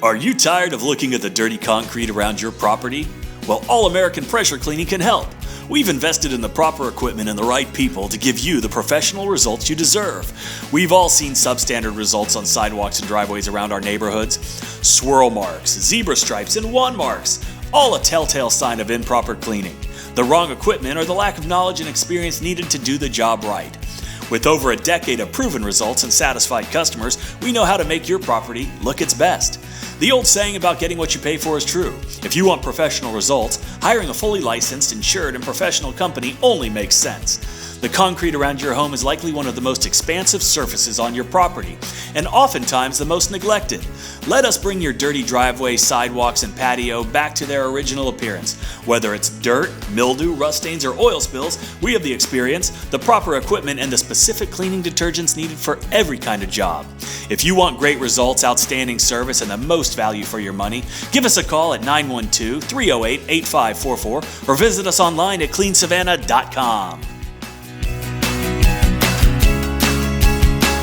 Are you tired of looking at the dirty concrete around your property? Well, All American Pressure Cleaning can help. We've invested in the proper equipment and the right people to give you the professional results you deserve. We've all seen substandard results on sidewalks and driveways around our neighborhoods. Swirl marks, zebra stripes, and wand marks, all a telltale sign of improper cleaning, the wrong equipment, or the lack of knowledge and experience needed to do the job right. With over a decade of proven results and satisfied customers, we know how to make your property look its best. The old saying about getting what you pay for is true. If you want professional results, hiring a fully licensed, insured, and professional company only makes sense. The concrete around your home is likely one of the most expansive surfaces on your property, and oftentimes the most neglected. Let us bring your dirty driveway, sidewalks, and patio back to their original appearance. Whether it's dirt, mildew, rust stains, or oil spills, we have the experience, the proper equipment, and the specific cleaning detergents needed for every kind of job. If you want great results, outstanding service, and the most value for your money, give us a call at 912-308-8544 or visit us online at cleansavannah.com.